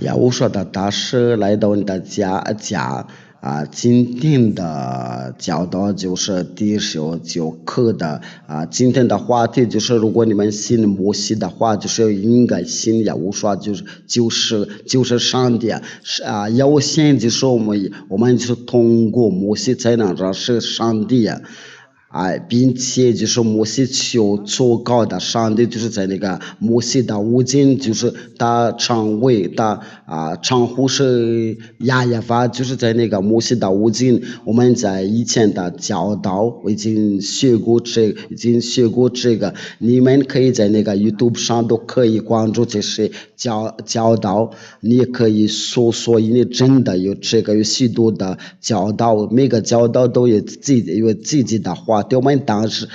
呀，我说的大师来到你的家今天的教导就是第19课的今天的话题就是，如果你们信摩西的话，就是应该信耶稣说就是上帝要信就是我们就是通过摩西才能认识上帝并且就是摩西求做高的上帝，就是在那个摩西的五经，就是他称呼是亚耶法，就是在那个摩西的五经，我们在以前的教导已经学过这个，你们可以在那个 YouTube 上都可以关注这些教导，你也可以搜索，因为真的有许多的教导，每个教导都有自己的话。我们当时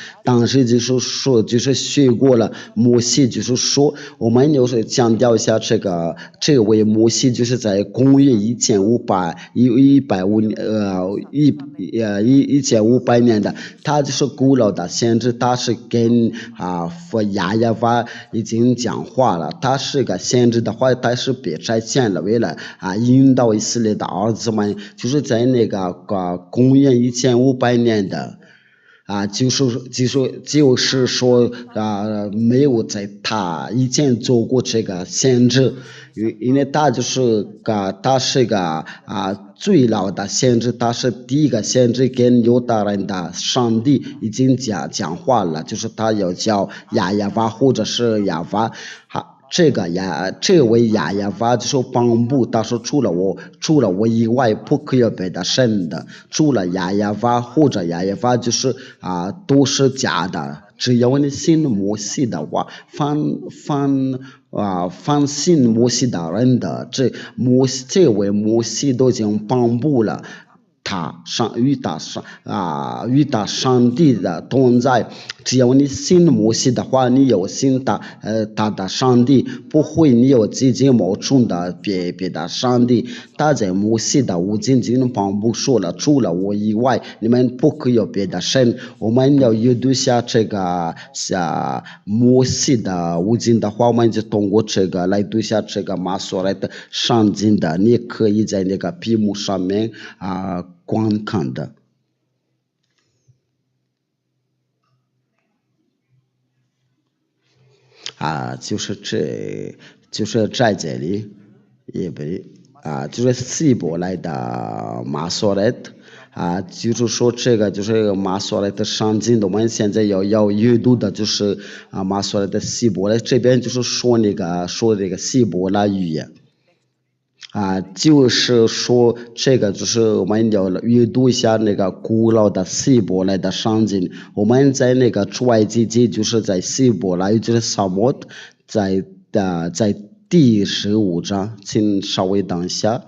就是说，就是学过了摩西，就是说，我们就是强调一下这位摩西，就是在公元1500年的，他就是古老的先知，他是跟和亚耶法已经讲话了，他是个先知的话，他是被差遣了，为了引导以色列的儿子们，就是在那个公元1500年的。就是说没有在他以前做过这个先知，因为他是个最老的先知，他是第一个先知跟犹大人的上帝已经讲话了，就是他要叫亚耶法或者是亚法。这位亚耶法就是帮助，他说除了我以外不可以别的神的，除了亚耶法或者亚耶法就是都是假的。只要你信摩西的话，凡信摩西的人的，这位摩西都已经帮助了。与他上帝的同在，只要你信摩西的话，你有信他的上帝，不会你有自己冒充的别的上帝。他在摩西的五经中帮助说了，除了我以外，你们不可以有别的神。我们要阅读下这个摩西的五经的话，我们就通过这个来读下这个马所来的圣经的，你可以在那个屏幕上面观看的就是在这里，也不就是希伯来的马所来的就是说这个就是马所来的圣经，我们现在要阅读的就是马所来的希伯来，这边就是说这个希伯来语言。就是说这个就是我们要阅读一下那个古老的希伯来的圣经。我们在那个出埃及记，就是在希伯来就是撒母耳在第15章，请稍微等一下。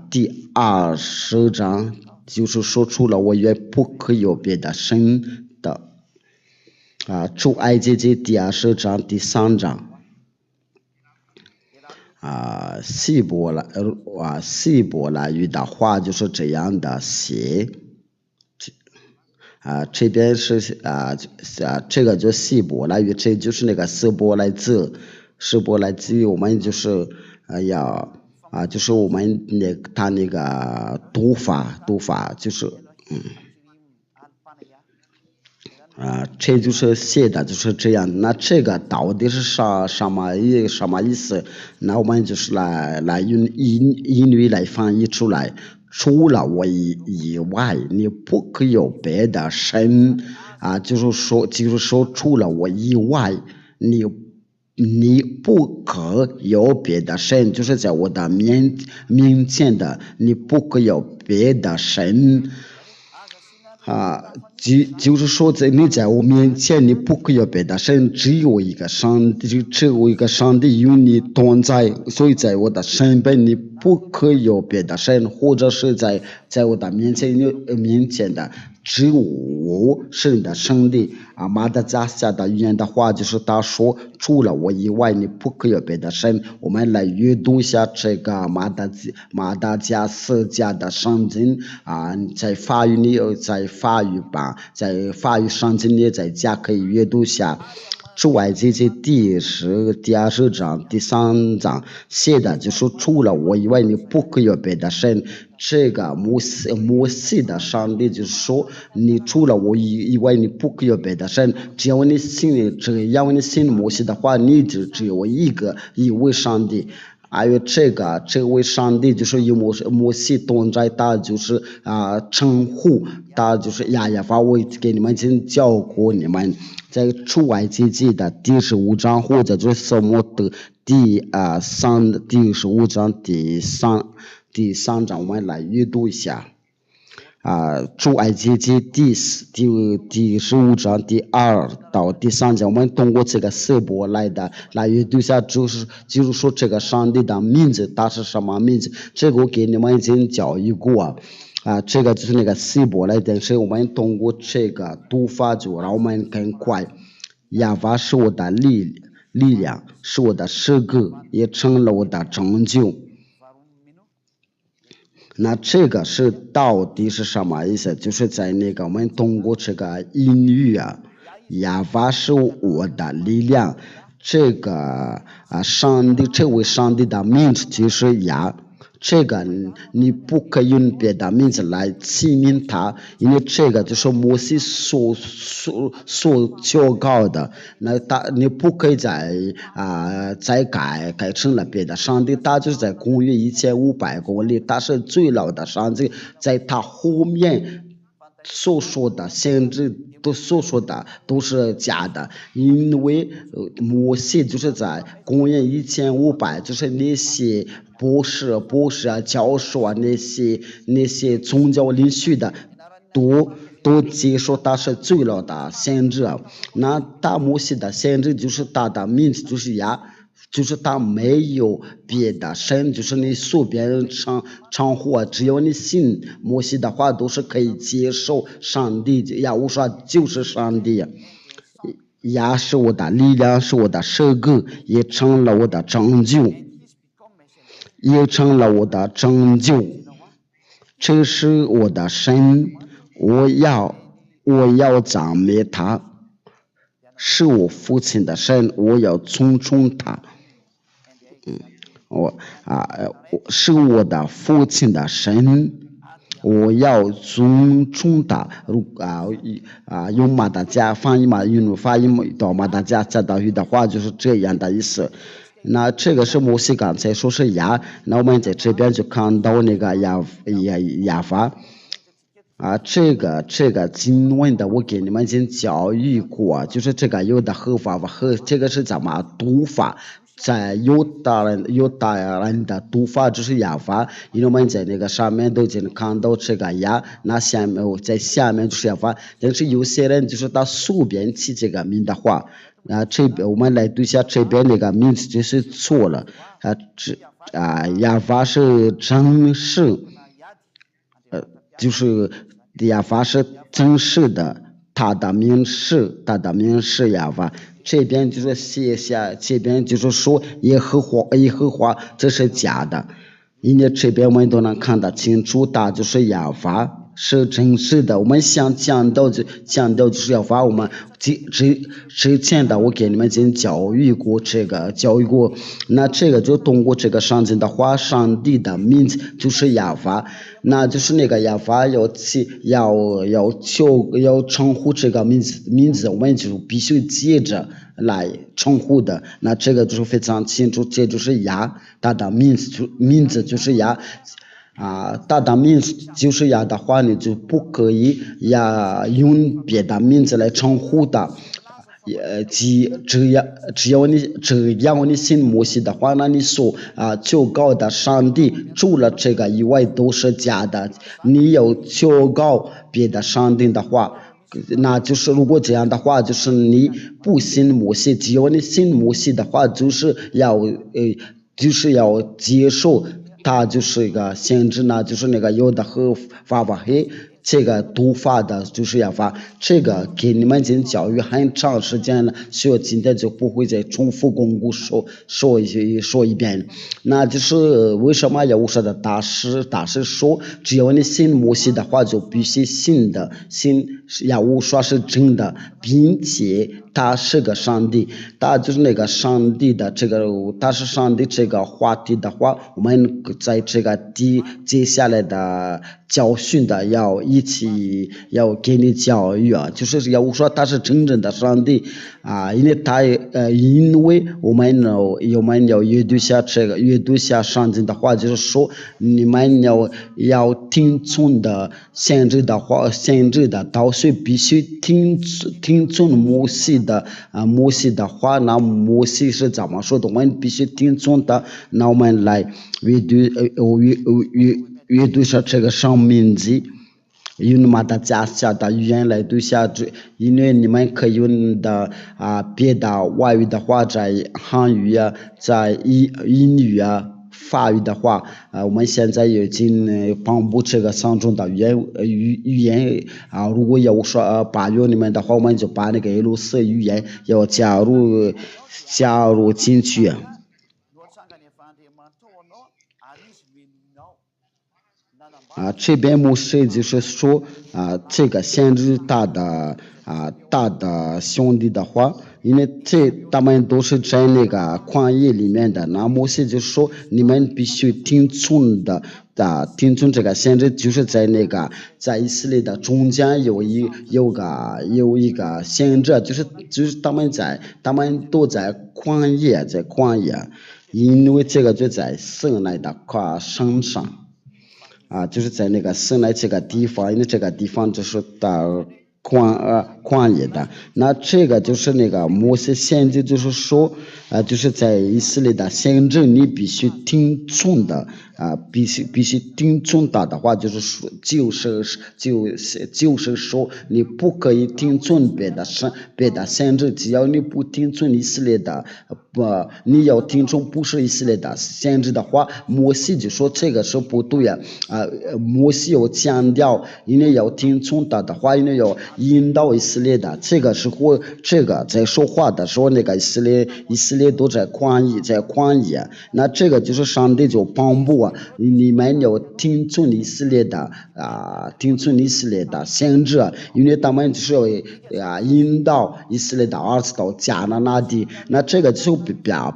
第20章就是说除了我也不可以有别的神的。出埃及记第20章第3章。希伯来语的话就是这样的写。这边是这个就希伯来语，这就是那个希伯来字，我们就是就是我们他那个读法就是这就是写的就是这样。那这个到底是什么意思？那我们就是来用英语来翻译出来。除了我以外，你不可以有别的神就是说除了我以外，你不可有别的神，就是在我的面前的，你不可有别的神。就是说你在我面前，你不可以有别的神，只有一个上帝与你同在，所以在我的身边你不可以有别的神，或者是在我的面前的只有我是你的上帝。马达加斯加的语言的话就是他说除了我以外你不可以有别的神。我们来阅读一下这个马达加斯加的圣经在法语圣经里在家可以阅读一下。出埃及记第20章第3章写的就是除了我以外你不可有别的神。这个摩西的上帝就是说，你除了我以外你不可有别的神。只要你信摩西的话，你就只有一位上帝。还有这位上帝就是由摩西同在，他就是称呼他就是亚耶和华。我给你们已经教过你们，在出埃及记的第15章或者就是撒母耳第15章第三章，我们来阅读一下。出埃及记第15章第2到第3节，我们通过这个色波来阅读一下，就是说这个上帝的名字它是什么名字？这个我给你们已经教育过。这个就是那个色波来的，所以我们通过这个读法就让我们更快。亚法是我的力量，是我的诗歌，也成了我的拯救。那这个是到底是什么意思？就是在那个我们通过这个音语亚法是我的力量，这个这位上帝的名字就是亚。这个你不可以用别的名字来起名他，因为这个就是摩西所教告的。那你不可以再改成了别的上帝。他就是在公元1500公里，他是最老的上帝，在他后面所说的先知所说的都是假的，因为摩西就是在公元1500，就是那些博士教授那些宗教领袖的都接受他是最老的先知。那大摩西的先知就是他的名字就是亚，就是他没有别的神，就是你随便称呼，只要你信摩西的话都是可以接受上帝。亚我说就是上帝。亚是我的力量，是我的诗歌，也成了我的拯救，这是我的神，我要赞美他，是我父亲的神，我要尊重他。是我的父亲的神，我要尊重他。用马达加翻译到马达加再到语的话就是这样的意思。那这个是摩西刚才说是亚，那我们在这边就看到那个亚法。这个经文的我给你们已经教育过，就是这个有的合法和这个是怎么读法。在犹大人的读法就是亚法，因为我们在那个上面都已经看到这个亚，那在下面就是亚法。但是有些人就是他随便起这个名的话，这边我们来读一下这边那个名字就是错了。亚法是真实，就是亚法是真实的，他的名是亚法。这边就是写下，这边就是说耶和华这是假的，因为这边我们都能看得清楚，他就是亚法是真实的。我们想讲到就是亚法，我们之前的我给你们已经教育过。那这个就通过这个上经的话，上帝的名字就是亚法，那就是那个亚法要称呼这个名字，我们就必须接着来称呼的。那这个就是非常清楚，这就是亚，他的名字就是亚。他的名字就是亚的话，你就不可以用别的名字来称呼他。只要你信摩西的话，那你所求告的上帝除了这个以外都是假的。你要求告别的上帝的话，那就是如果这样的话，就是你不信摩西。只要你信摩西的话，就是要接受他就是一个先知呢，就是那个有的和法黑这个读法的就是要法，这个给你们进行教育很长时间了，所以今天就不会再重复巩固说一遍。那就是为什么要我说的大师说，只要你信摩西的话，就必须信要我说是真的，并且他是个上帝，他就是那个上帝的这个，他是上帝这个话题的话，我们在这个接下来的教训的一起要给你教育啊，就是要我说他是真正的上帝啊，因为我们要阅读下上帝的话，就是说你们要听从的限制的道，所以必须听从摩西的话，那摩西是怎么说的，我们必须听从的，那我们来阅读下这个生命记。用马达加斯加的语言来读下，因为你们可以用的别的外语的话，在汉语啊，在英语啊。法语的话，我们现在已经帮补这个3种的语言啊。如果要说8月里面的话，我们就把那个俄罗斯语言要加入进去。这边牧师就是说这个限制大的兄弟的话，因为他们都是在那个旷野里面的，那牧师就说你们必须听从这个限制，就是在以色列的中间有一个限制，就是他们都在旷野，因为这个就在圣来的山上。就是在那个圣来这个地方，因为这个地方就是到旷野的，那这个就是那个摩西先知就是说就是在以色列的先知你必须听从的必须听从他的话，就是说说你不可以听从别的先知，只要你不听从以色列的你要听从不是以色列的先知的话，摩西就说这个是不对摩西要强调因为要听从他的话，因为要引导以色列的，这个在说话的时候，那个以色列都在旷野，那这个就是上帝就帮助你们要听从以色列的先知，因为他们就是要引导以色列的儿子到迦南那地，那这个就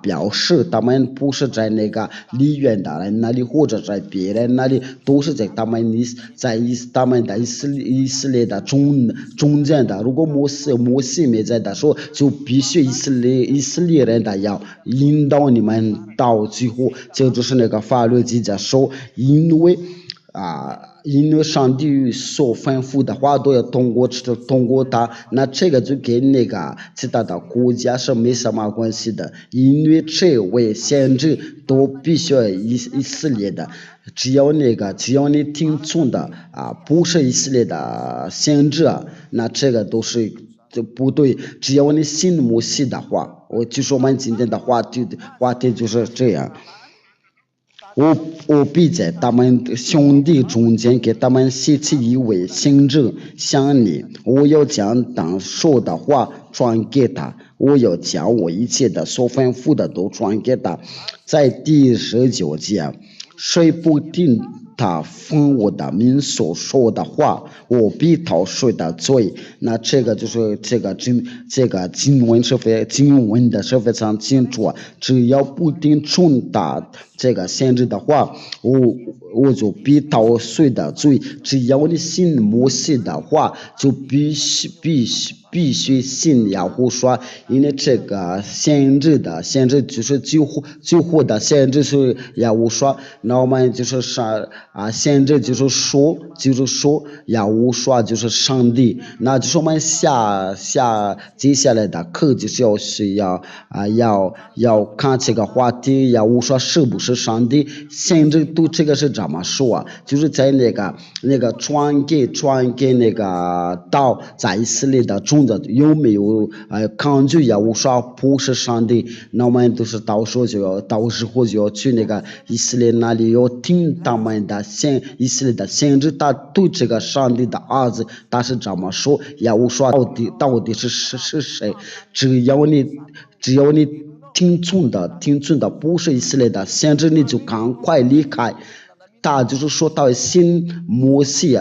表示他们不是在那个离远的人那里，或者在别人那里，都是在他们的以色列的中间的。如果摩西没在的时候，就必须以色列人的要引导你们到最后，这就是那个法律记者说，因为上帝所吩咐的话都要通过他，那这个就跟那个其他的国家是没什么关系的，因为这位先知都必须要以色列的，只要你听从的不是以色列的先知那这个都是不对，只要你信摩西的话，就说我们今天的话题就是这样。我必在他们兄弟中间给他们写起一位先知像你，我要将当说的话传给他，我要将我一切的所吩咐的都传给他。在第19节，谁不听他奉我的名所说的话，我必讨谁的罪。那这个就是这个经文的是非常清楚，只要不听从他这个先知的话，我就必讨谁的罪。只要你信摩西的话，就必须信耶和华，因为这个先知就是救活的先知是耶和华，那我们就是先知就是说耶和华就是上帝，那就是我们接下来的课就是要看这个话题，耶和华是不是上帝，先知都这个是怎么说就是在那个传给那个道在以色列的中中的有没有抗拒呀？我说不是上帝，那我们都是到时候就要去那个以色列那里，要听他们的以色列的先知，他对这个上帝的儿子他是这么说呀？我说到底是谁？只要你听从的不是以色列的先知，你就赶快离开。他就是说到信摩西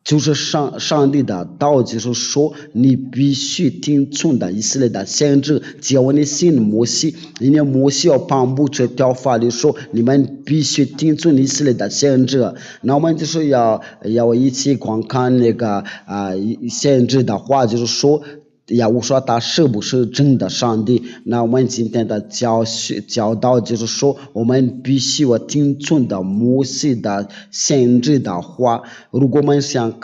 就是上帝的道，就是说你必须听从的以色列的先知。只要你信摩西，人家摩西要颁布这条法律，说你们必须听从以色列的先知。那我们就是要一起观看那个先知的话，就是说。我说他是不是真的上帝？那我们今天的教导就是说，我们必须要听从的摩西的先知的话。如果我们想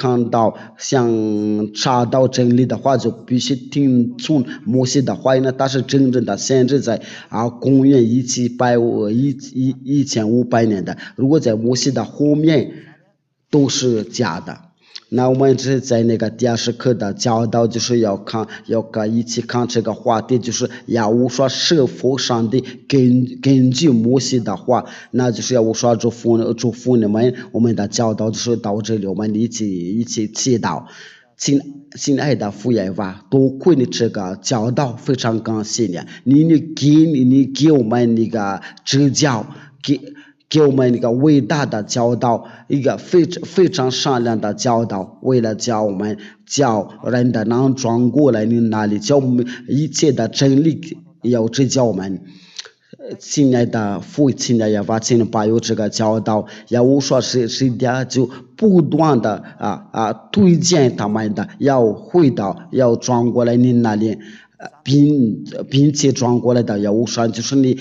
查到真理的话，就必须听从摩西的话。那他是真正的先知，在公元1500年的。如果在摩西的后面都是假的。那我们这是在那个第20课的教导，就是要一起看这个话题，就是我说是否上帝根据摩西的话，那就是我说祝福你们，我们的教导就是到这里，我们一起祈祷。亲爱的父耶吧，多亏你这个教导，非常感谢你，你给我们那个指教，给我们一个伟大的教导，一个非常善良的教导，为了叫人的能转过来你那里，叫我们一切的真理要指教我们。亲爱的父亲的耶和华，请你把有这个教导，我说是的，就不断的推荐他们的，要转过来你那里。并且转过来的业务上，就是你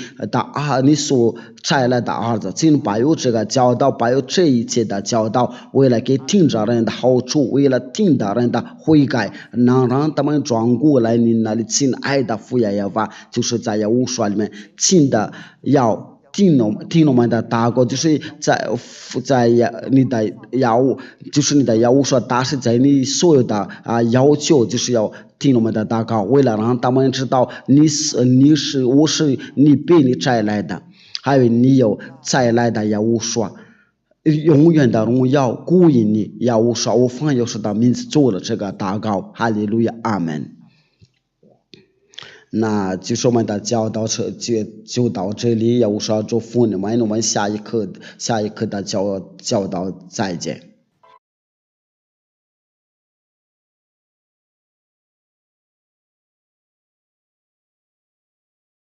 所差来的儿子，请把有这个教导，把有这一切的教导，为了给听着人的好处，为了听的人的悔改，能让他们转过来你那里。亲爱的父耶和华，就是在业务上里面，亲的要。听我们的祷告，就是在你的业务，就是你的业务说，但是在你所有的要求，就是要听我们的祷告，为了让他们知道我是你被你摘来的，还有你有摘来的业务说。永远的荣耀归于你，业务说，我奉耶稣的名字做了这个祷告，哈利路亚，阿门。那就是我们的教导就到这里，我说祝福你们，我们下一课的教导再见。